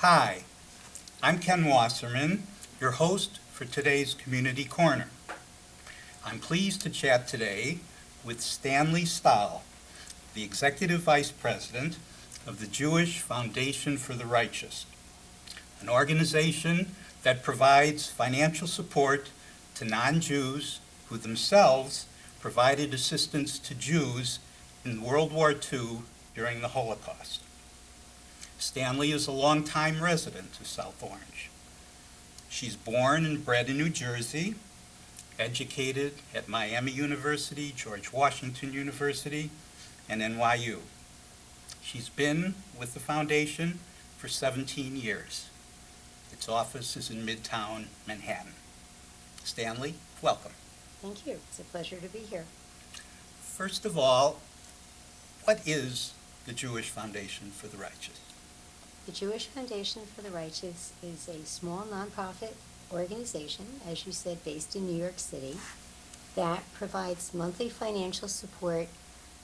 Hi, I'm Ken Wasserman, your host for today's Community Corner. I'm pleased to chat today with Stanlee Stahl, the Executive Vice President of the Jewish Foundation for the Righteous, an organization that provides financial support to non-Jews who themselves provided assistance to Jews in World War II during the Holocaust. Stanlee is a longtime resident of South Orange. She's born and bred in New Jersey, educated at Miami University, George Washington University, and NYU. She's been with the foundation for 17 years. Its office is in Midtown Manhattan. Stanlee, welcome. Thank you. It's a pleasure to be here. First of all, what is the Jewish Foundation for the Righteous? The Jewish Foundation for the Righteous is a small nonprofit organization, as you said, based in New York City, that provides monthly financial support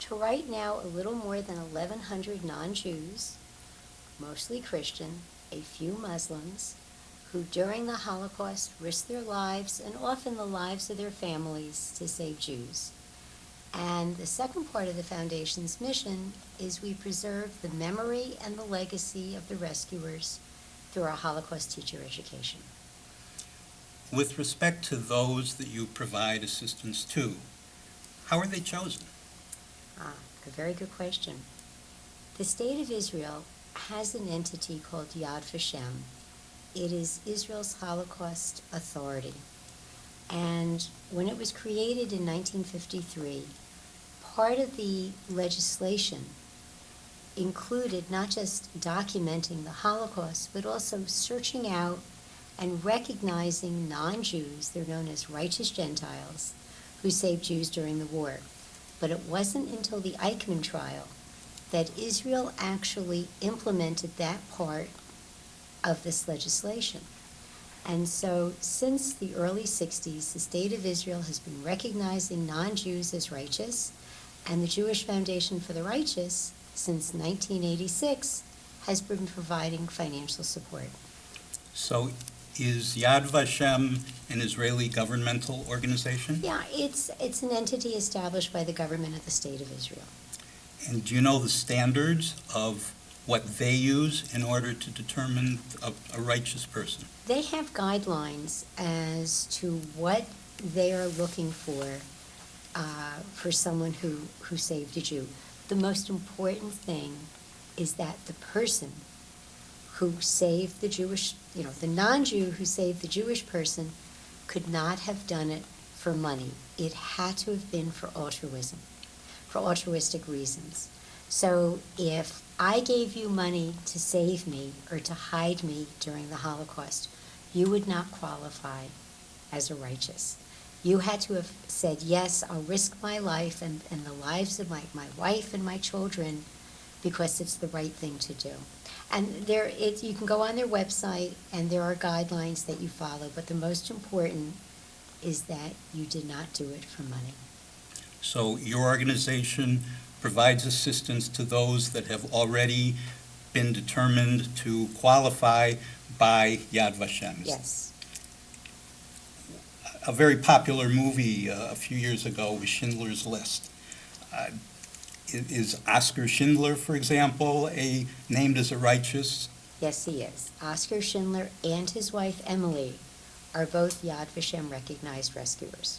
to right now a little more than 1,100 non-Jews, mostly Christian, a few Muslims, who during the Holocaust risked their lives and often the lives of their families to save Jews. And the second part of the Foundation's mission is we preserve the memory and the legacy of the rescuers through our Holocaust teacher education. With respect to those that you provide assistance to, how are they chosen? A very good question. The State of Israel has an entity called Yad Vashem. It is Israel's Holocaust Authority. And when it was created in 1953, part of the legislation included not just documenting the Holocaust, but also searching out and recognizing non-Jews, they're known as righteous Gentiles, who saved Jews during the war. But it wasn't until the Eichmann trial that Israel actually implemented that part of this legislation. And so since the early 60s, the State of Israel has been recognizing non-Jews as righteous, and the Jewish Foundation for the Righteous, since 1986, has been providing financial support. So is Yad Vashem an Israeli governmental organization? Yeah, it's an entity established by the government of the State of Israel. And do you know the standards of what they use in order to determine a righteous person? They have guidelines as to what they are looking for someone who saved a Jew. The most important thing is that the person who saved the Jewish, the non-Jew who saved the Jewish person could not have done it for money. It had to have been for altruism, for altruistic reasons. So if I gave you money to save me or to hide me during the Holocaust, you would not qualify as a righteous. You had to have said, yes, I'll risk my life and the lives of my wife and my children because it's the right thing to do. And you can go on their website and there are guidelines that you follow, but the most important is that you did not do it for money. So your organization provides assistance to those that have already been determined to qualify by Yad Vashem. Yes. A very popular movie a few years ago was Schindler's List. Is Oskar Schindler, for example, named as a righteous? Yes, he is. Oskar Schindler and his wife Emily are both Yad Vashem recognized rescuers.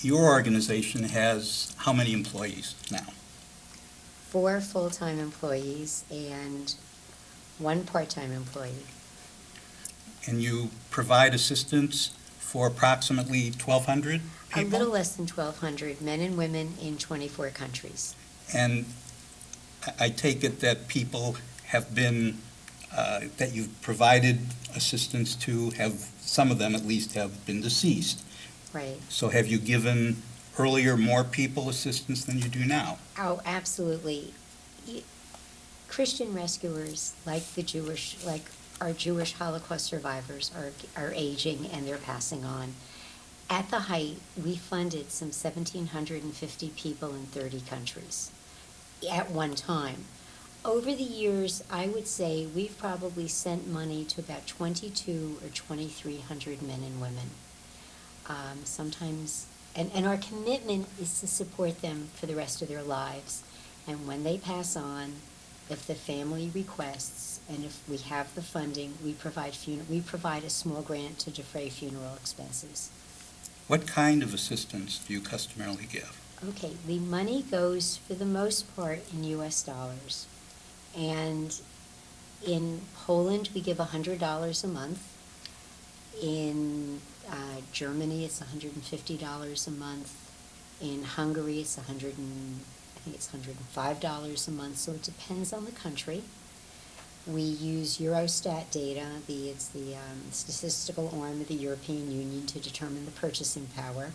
Your organization has how many employees now? 4 full-time employees and 1 part-time employee. And you provide assistance for approximately 1,200 people? A little less than 1,200 men and women in 24 countries. And I take it that people have been, that you've provided assistance to, some of them at least have been deceased. Right. So have you given earlier more people assistance than you do now? Oh, absolutely. Christian rescuers, like our Jewish Holocaust survivors, are aging and they're passing on. At the height, we funded some 1,750 people in 30 countries at one time. Over the years, I would say we've probably sent money to about 22 or 2,300 men and women. Sometimes, and our commitment is to support them for the rest of their lives. And when they pass on, if the family requests and if we have the funding, we provide a small grant to defray funeral expenses. What kind of assistance do you customarily give? Okay, the money goes for the most part in US dollars. And in Poland, we give $100 a month. In Germany, it's $150 a month. In Hungary, it's I think it's $105 a month, so it depends on the country. We use Eurostat data, it's the statistical arm of the European Union, to determine the purchasing power.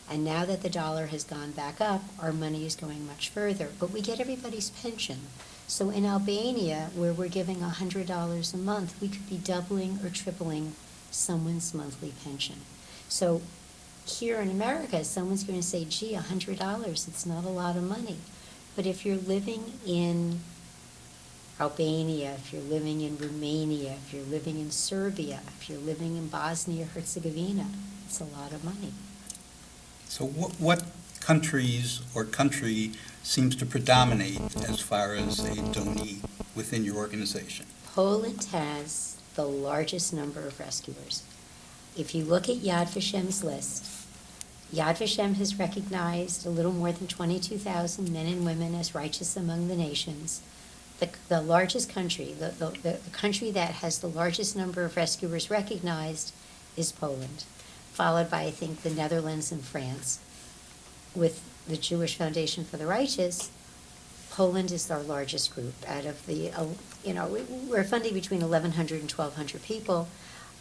And now that the dollar has gone back up, our money is going much further. But we get everybody's pension. So in Albania, where we're giving $100 a month, we could be doubling or tripling someone's monthly pension. So here in America, someone's going to say, gee, $100, it's not a lot of money. But if you're living in Albania, if you're living in Romania, if you're living in Serbia, if you're living in Bosnia-Herzegovina, it's a lot of money. So what countries or country seems to predominate as far as a donee within your organization? Poland has the largest number of rescuers. If you look at Yad Vashem's list, Yad Vashem has recognized a little more than 22,000 men and women as righteous among the nations. The largest country, the country that has the largest number of rescuers recognized is Poland, followed by, I think, the Netherlands and France. With the Jewish Foundation for the Righteous, Poland is our largest group. Out of the, we're funding between 1,100 and 1,200 people.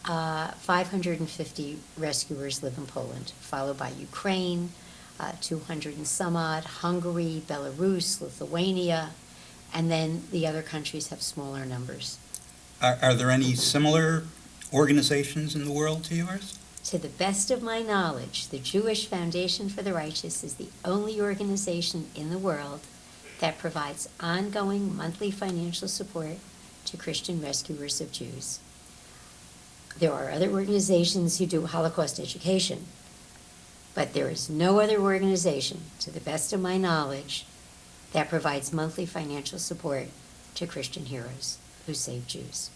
550 rescuers live in Poland, followed by Ukraine, 200 and some odd, Hungary, Belarus, Lithuania, and then the other countries have smaller numbers. Are there any similar organizations in the world to yours? To the best of my knowledge, the Jewish Foundation for the Righteous is the only organization in the world that provides ongoing monthly financial support to Christian rescuers of Jews. There are other organizations who do Holocaust education, but there is no other organization, to the best of my knowledge, that provides monthly financial support to Christian heroes who save Jews.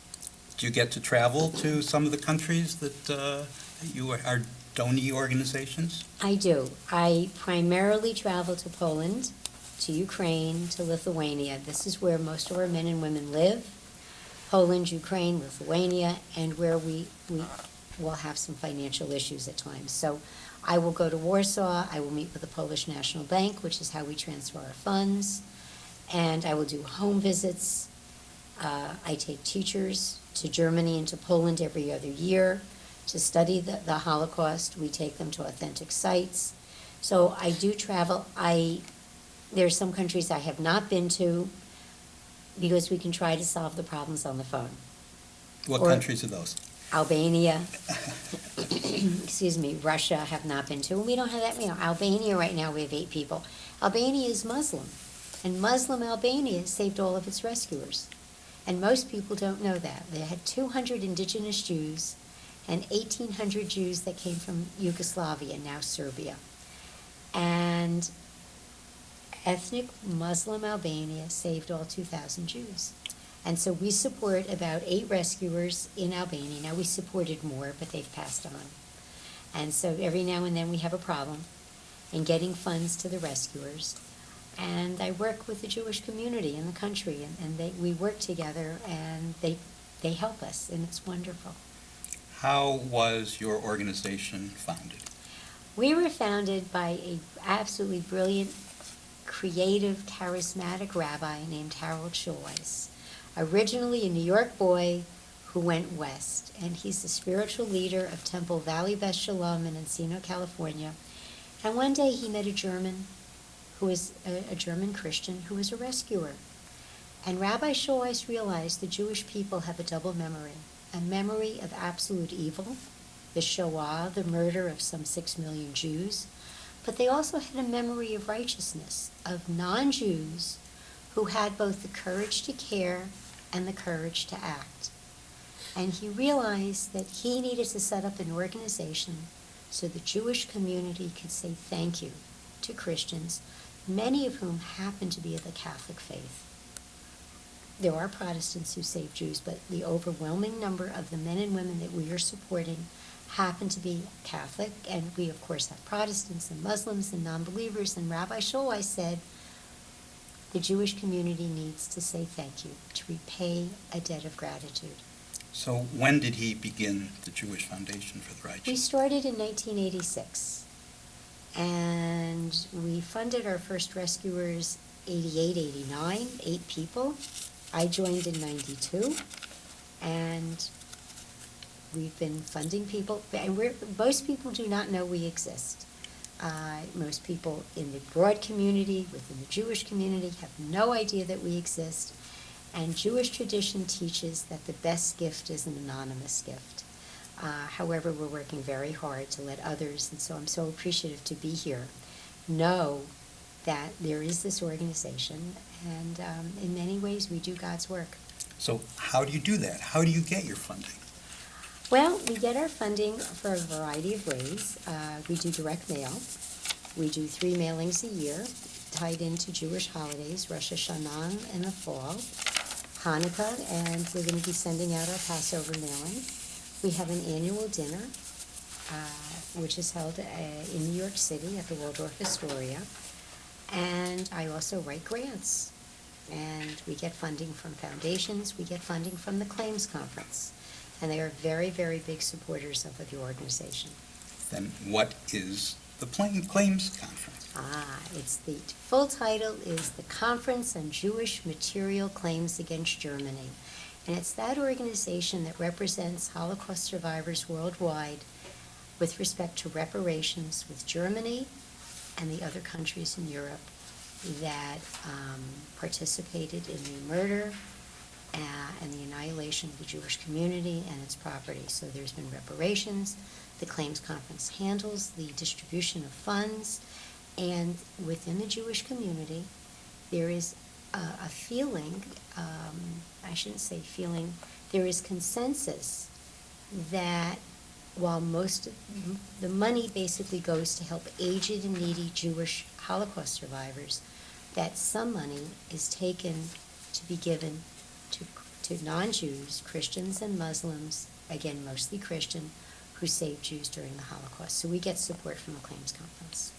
Do you get to travel to some of the countries that you are donee organizations? I do. I primarily travel to Poland, to Ukraine, to Lithuania. This is where most of our men and women live. Poland, Ukraine, Lithuania, and where we will have some financial issues at times. So I will go to Warsaw, I will meet with the Polish National Bank, which is how we transfer our funds, and I will do home visits. I take teachers to Germany and to Poland every other year to study the Holocaust. We take them to authentic sites. So I do travel. There are some countries I have not been to because we can try to solve the problems on the phone. What countries are those? Albania, excuse me, Russia I have not been to. And we don't have that, Albania right now we have 8 people. Albania is Muslim, and Muslim Albania saved all of its rescuers. And most people don't know that. They had 200 indigenous Jews and 1,800 Jews that came from Yugoslavia, now Serbia. And ethnic Muslim Albania saved all 2,000 Jews. And so we support about 8 rescuers in Albania. Now we supported more, but they've passed on. And so every now and then we have a problem in getting funds to the rescuers. And I work with the Jewish community in the country, and we work together, and they help us, and it's wonderful. How was your organization founded? We were founded by an absolutely brilliant, creative, charismatic rabbi named Harold Schulweis. Originally a New York boy who went west, and he's the spiritual leader of Temple Valley Beth Shalom in Encino, California. And one day he met a German who was a German Christian who was a rescuer. And Rabbi Schulweis realized the Jewish people have a double memory, a memory of absolute evil, the Shoah, the murder of some 6 million Jews, but they also had a memory of righteousness, of non-Jews who had both the courage to care and the courage to act. And he realized that he needed to set up an organization so the Jewish community could say thank you to Christians, many of whom happen to be of the Catholic faith. There are Protestants who save Jews, but the overwhelming number of the men and women that we are supporting happen to be Catholic, and we of course have Protestants and Muslims and non-believers, and Rabbi Shaul said, the Jewish community needs to say thank you, to repay a debt of gratitude. So when did he begin the Jewish Foundation for the Righteous? We started in 1986, and we funded our first rescuers 88, 89, 8 people. I joined in 92, and we've been funding people, and most people do not know we exist. Most people in the broad community, within the Jewish community, have no idea that we exist. And Jewish tradition teaches that the best gift is an anonymous gift. However, we're working very hard to let others, and so I'm so appreciative to be here, know that there is this organization, and in many ways we do God's work. So how do you do that? How do you get your funding? Well, we get our funding for a variety of ways. We do direct mail. We do 3 mailings a year tied into Jewish holidays, Rosh Hashanah in the fall, Hanukkah, and we're going to be sending out our Passover mailing. We have an annual dinner, which is held in New York City at the Waldorf Astoria. And I also write grants. And we get funding from foundations. We get funding from the Claims Conference. And they are very, very big supporters of the organization. Then what is the Claims Conference? It's the full title is the Conference on Jewish Material Claims Against Germany. And it's that organization that represents Holocaust survivors worldwide with respect to reparations with Germany and the other countries in Europe that participated in the murder and the annihilation of the Jewish community and its property. So there's been reparations. The Claims Conference handles the distribution of funds. And within the Jewish community, there is a feeling, I shouldn't say feeling, there is consensus that while most of the money basically goes to help aged and needy Jewish Holocaust survivors, that some money is taken to be given to non-Jews, Christians and Muslims, again mostly Christian, who saved Jews during the Holocaust. So we get support from the Claims Conference.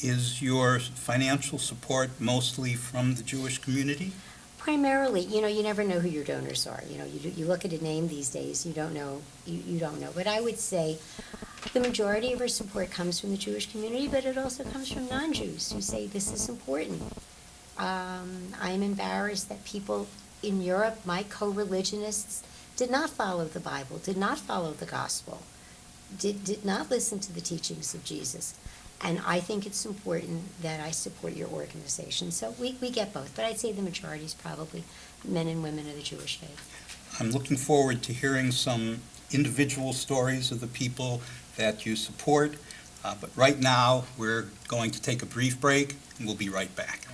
Is your financial support mostly from the Jewish community? Primarily, you never know who your donors are. You look at a name these days, you don't know. But I would say the majority of our support comes from the Jewish community, but it also comes from non-Jews who say this is important. I'm embarrassed that people in Europe, my co-religionists, did not follow the Bible, did not follow the gospel, did not listen to the teachings of Jesus. And I think it's important that I support your organization. So we get both, but I'd say the majority is probably men and women of the Jewish faith. I'm looking forward to hearing some individual stories of the people that you support. But right now, we're going to take a brief break, and we'll be right back.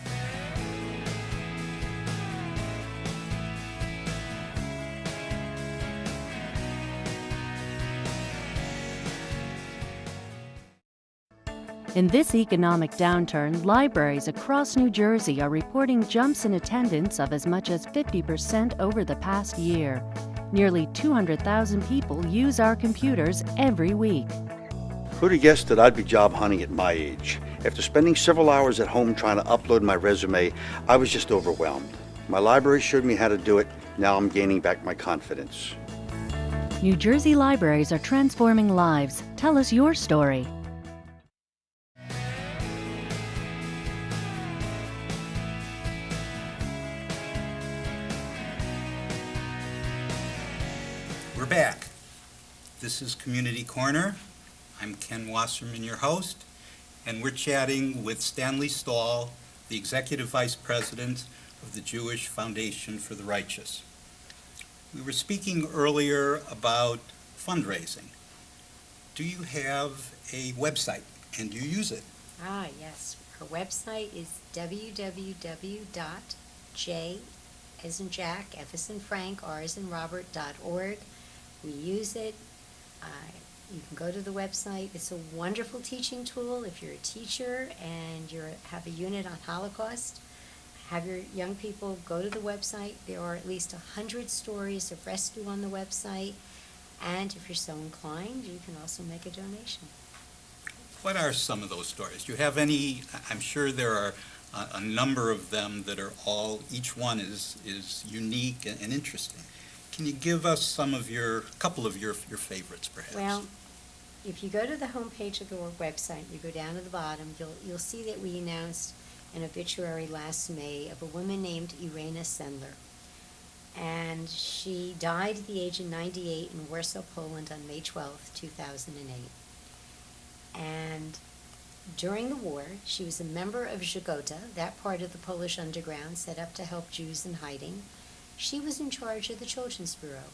In this economic downturn, libraries across New Jersey are reporting jumps in attendance of as much as 50% over the past year. Nearly 200,000 people use our computers every week. Who'd have guessed that I'd be job hunting at my age? After spending several hours at home trying to upload my resume, I was just overwhelmed. My library showed me how to do it. Now I'm gaining back my confidence. New Jersey libraries are transforming lives. Tell us your story. We're back. This is Community Corner. I'm Ken Wasserman, your host, and we're chatting with Stanlee Stahl, the Executive Vice President of the Jewish Foundation for the Righteous. We were speaking earlier about fundraising. Do you have a website, and do you use it? Yes. Our website is www.jfrc.org. J as in Jack, F as in Frank, R as in Robert.org. We use it. You can go to the website. It's a wonderful teaching tool if you're a teacher and you have a unit on Holocaust. Have your young people go to the website. There are at least 100 stories of rescue on the website. And if you're so inclined, you can also make a donation. What are some of those stories? Do you have any? I'm sure there are a number of them that are all, each one is unique and interesting. Can you give us couple of your favorites, perhaps? Well, if you go to the homepage of our website, you go down to the bottom, you'll see that we announced an obituary last May of a woman named Irena Sendler. And she died at the age of 98 in Warsaw, Poland on May 12th, 2008. And during the war, she was a member of Żegota, that part of the Polish underground set up to help Jews in hiding. She was in charge of the Children's Bureau.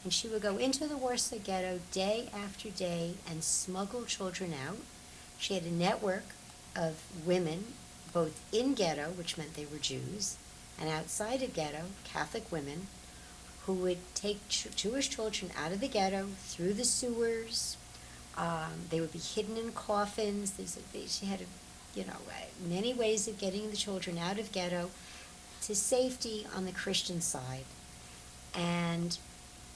And she would go into the Warsaw Ghetto day after day and smuggle children out. She had a network of women, both in ghetto, which meant they were Jews, and outside of ghetto, Catholic women, who would take Jewish children out of the ghetto, through the sewers. They would be hidden in coffins. She had, many ways of getting the children out of ghetto to safety on the Christian side. And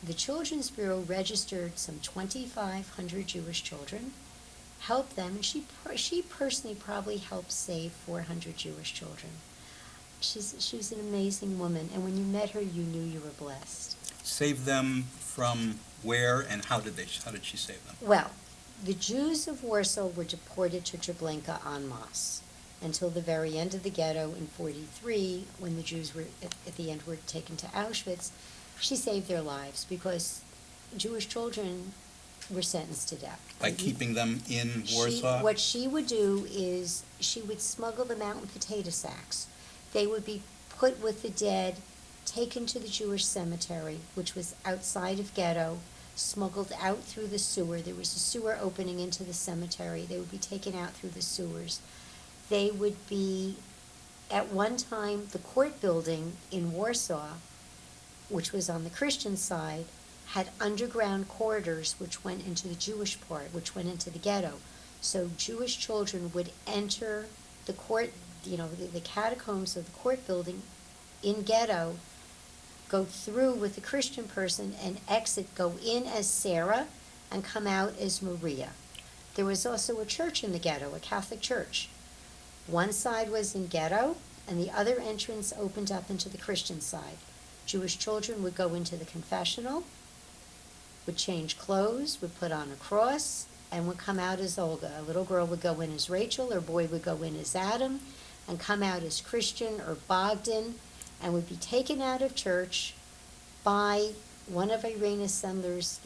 the Children's Bureau registered some 2,500 Jewish children, helped them, and she personally probably helped save 400 Jewish children. She was an amazing woman, and when you met her, you knew you were blessed. Save them from where and how did she save them? Well, the Jews of Warsaw were deported to Treblinka en masse until the very end of the ghetto in 1943, when the Jews were at the end were taken to Auschwitz. She saved their lives because Jewish children were sentenced to death. By keeping them in Warsaw? What she would do is she would smuggle them out in potato sacks. They would be put with the dead, taken to the Jewish cemetery, which was outside of ghetto, smuggled out through the sewer. There was a sewer opening into the cemetery. They would be taken out through the sewers. They would be, at one time, the court building in Warsaw, which was on the Christian side, had underground corridors which went into the Jewish part, which went into the ghetto. So Jewish children would enter the court, the catacombs of the court building in ghetto, go through with the Christian person and exit, go in as Sarah and come out as Maria. There was also a church in the ghetto, a Catholic church. One side was in ghetto and the other entrance opened up into the Christian side. Jewish children would go into the confessional, would change clothes, would put on a cross, and would come out as Olga. A little girl would go in as Rachel, or boy would go in as Adam, and come out as Christian or Bogdan, and would be taken out of church by one of Irena Sendler's,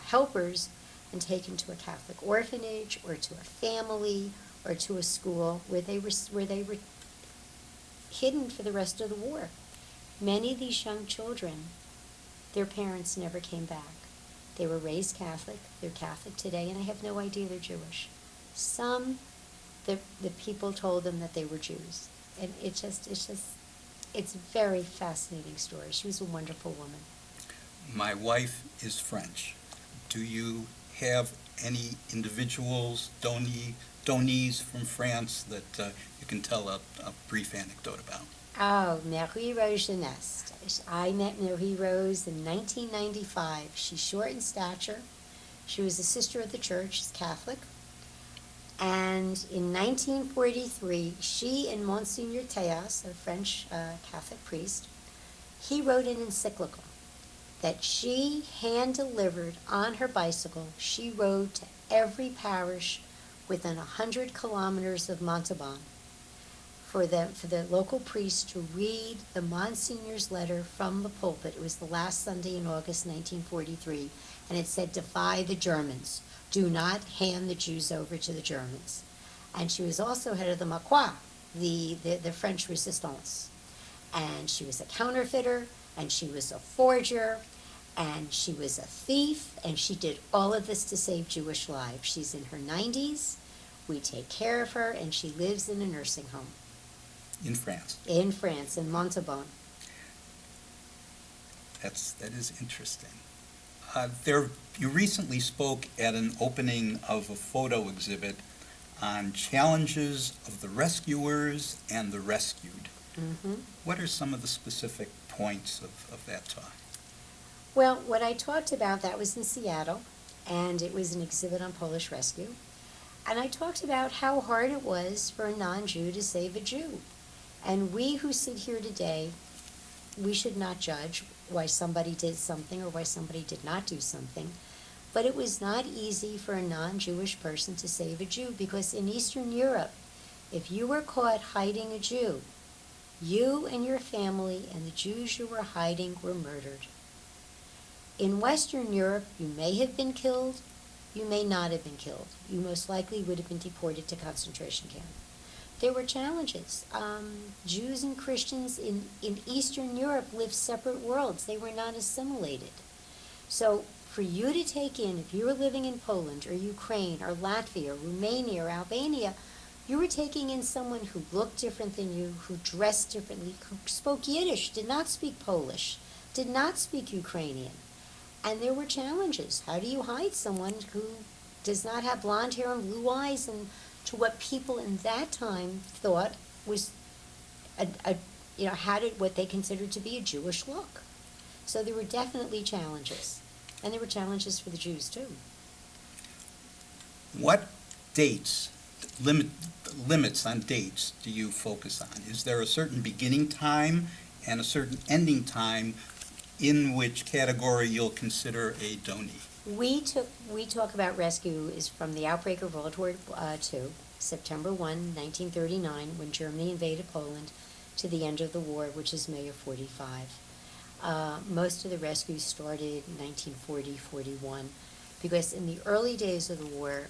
helpers, and taken to a Catholic orphanage, or to a family, or to a school where they were hidden for the rest of the war. Many of these young children, their parents never came back. They were raised Catholic. They're Catholic today, and I have no idea they're Jewish. Some, the people told them that they were Jews, and it's a very fascinating story. She was a wonderful woman. My wife is French. Do you have any individuals, donees from France that you can tell a brief anecdote about? Oh, Marie Rose Jeunesse. I met Marie Rose in 1995. She's short in stature. She was a sister of the church. She's Catholic. And in 1943, she and Monsignor Théas, a French Catholic priest, he wrote an encyclical that she hand-delivered on her bicycle. She rode to every parish within 100 kilometers of Montauban for the local priest to read the Monsignor's letter from the pulpit. It was the last Sunday in August 1943, and it said, "Defy the Germans. Do not hand the Jews over to the Germans." And she was also head of the Maquis, the French resistance. And she was a counterfeiter, and she was a forger, and she was a thief, and she did all of this to save Jewish lives. She's in her 90s. We take care of her, and she lives in a nursing home. in France. In France, in Montauban. That is interesting. You recently spoke at an opening of a photo exhibit on challenges of the rescuers and the rescued. Mm-hmm. What are some of the specific points of that talk? Well, what I talked about, that was in Seattle, and it was an exhibit on Polish rescue. And I talked about how hard it was for a non-Jew to save a Jew. And we who sit here today, we should not judge why somebody did something or why somebody did not do something. But it was not easy for a non-Jewish person to save a Jew, because in Eastern Europe, if you were caught hiding a Jew, you and your family and the Jews you were hiding were murdered. In Western Europe, you may have been killed, you may not have been killed. You most likely would have been deported to concentration camp. There were challenges. Jews and Christians in Eastern Europe lived separate worlds. They were not assimilated. So for you to take in, if you were living in Poland or Ukraine or Latvia or Romania or Albania, you were taking in someone who looked different than you, who dressed differently, who spoke Yiddish, did not speak Polish, did not speak Ukrainian. And there were challenges. How do you hide someone who does not have blonde hair and blue eyes, and to what people in that time thought was what they considered to be a Jewish look? So there were definitely challenges. And there were challenges for the Jews too. What dates, limits on dates do you focus on? Is there a certain beginning time and a certain ending time in which category you'll consider a donee? We talk about rescue is from the outbreak of World War II, September 1, 1939, when Germany invaded Poland, to the end of the war, which is May of 45. Most of the rescues started in 1940-41, because in the early days of the war,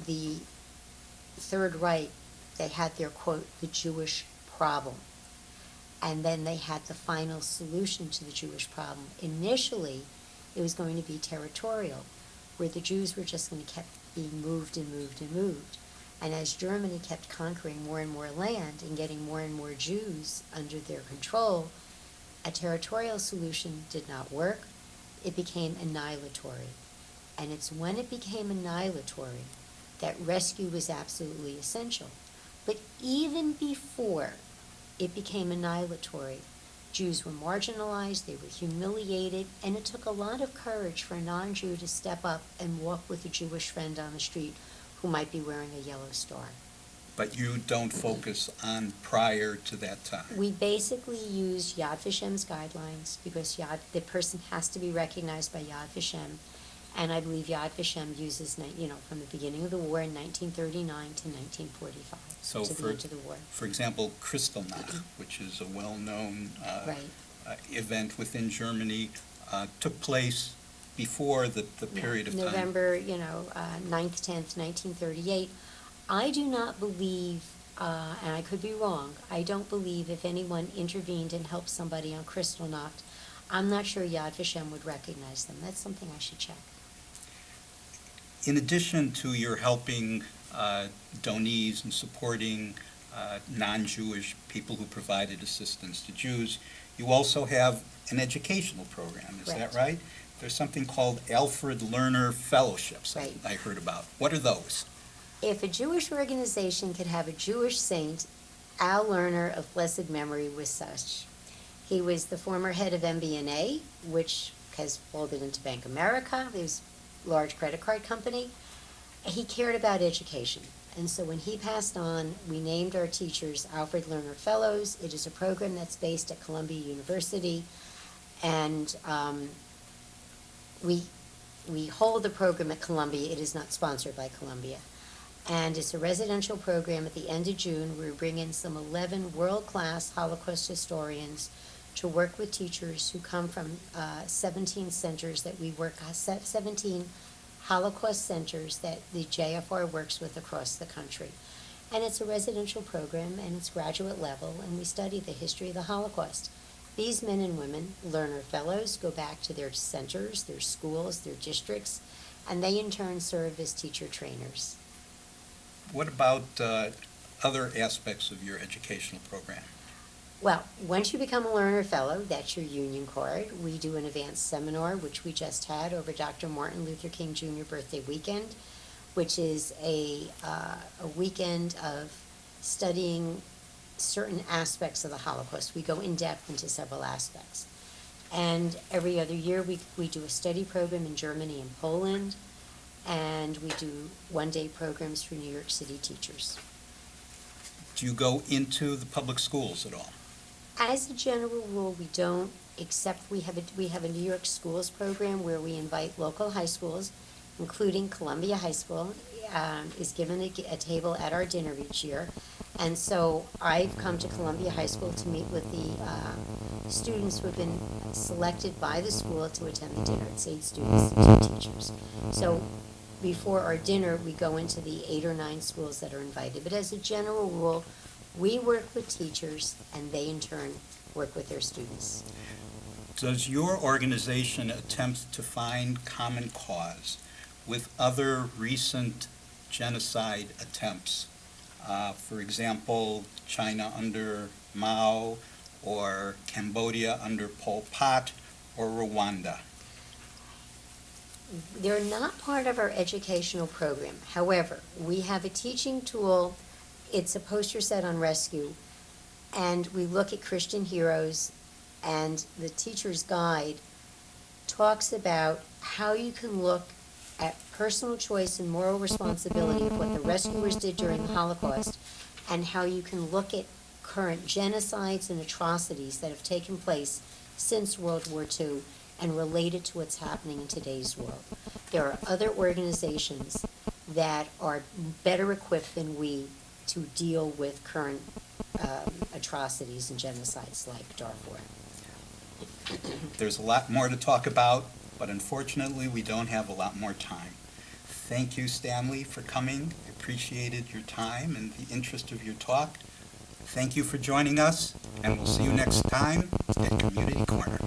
the Third Reich, they had their, quote, the Jewish problem. And then they had the final solution to the Jewish problem. Initially, it was going to be territorial, where the Jews were just going to keep being moved and moved and moved. And as Germany kept conquering more and more land and getting more and more Jews under their control, a territorial solution did not work. It became annihilatory. And it's when it became annihilatory that rescue was absolutely essential. But even before it became annihilatory, Jews were marginalized, they were humiliated, and it took a lot of courage for a non-Jew to step up and walk with a Jewish friend on the street who might be wearing a yellow star. But you don't focus on prior to that time? We basically use Yad Vashem's guidelines, because the person has to be recognized by Yad Vashem, and I believe Yad Vashem uses, from the beginning of the war in 1939 to 1945, So to the end of the war. For example, Kristallnacht, which is a well-known Right. event within Germany, took place before the period of time. November, 9th, 10th, 1938. I do not believe, and I could be wrong, I don't believe if anyone intervened and helped somebody on Kristallnacht, I'm not sure Yad Vashem would recognize them. That's something I should check. In addition to your helping donees and supporting non-Jewish people who provided assistance to Jews, you also have an educational program, is that Correct. right? There's something called Alfred Lerner Fellowships Right. I heard about. What are those? If a Jewish organization could have a Jewish saint, Al Lerner of blessed memory was such. He was the former head of MBNA, which has folded into Bank America. It was a large credit card company. He cared about education. And so when he passed on, we named our teachers Alfred Lerner Fellows. It is a program that's based at Columbia University. And we hold the program at Columbia. It is not sponsored by Columbia. And it's a residential program. At the end of June, we bring in some 11 world-class Holocaust historians to work with teachers who come from 17 centers that we work, 17 Holocaust centers that the JFR works with across the country. And it's a residential program, and it's graduate level, and we study the history of the Holocaust. These men and women, Lerner Fellows, go back to their centers, their schools, their districts, and they in turn serve as teacher trainers. What about other aspects of your educational program? Well, once you become a learner fellow, that's your union card. We do an advanced seminar, which we just had over Dr. Martin Luther King Jr. birthday weekend, which is a weekend of studying certain aspects of the Holocaust. We go in depth into several aspects. And every other year, we do a study program in Germany and Poland, and we do one-day programs for New York City teachers. Do you go into the public schools at all? As a general rule, we don't, except we have a New York schools program where we invite local high schools, including Columbia High School, is given a table at our dinner each year. And so I've come to Columbia High School to meet with the students who have been selected by the school to attend the dinner. It's 8 students and 2 teachers. So before our dinner, we go into the 8 or 9 schools that are invited. But as a general rule, we work with teachers, and they in turn work with their students. Does your organization attempt to find common cause with other recent genocide attempts? For example, China under Mao, or Cambodia under Pol Pot, or Rwanda? They're not part of our educational program. However, we have a teaching tool. It's a poster set on rescue, and we look at Christian heroes, and the teacher's guide talks about how you can look at personal choice and moral responsibility of what the rescuers did during the Holocaust, and how you can look at current genocides and atrocities that have taken place since World War II and relate it to what's happening in today's world. There are other organizations that are better equipped than we to deal with current atrocities and genocides like Darfur. There's a lot more to talk about, but unfortunately, we don't have a lot more time. Thank you, Stanlee, for coming. I appreciated your time and the interest of your talk. Thank you for joining us, and we'll see you next time at Community Corner.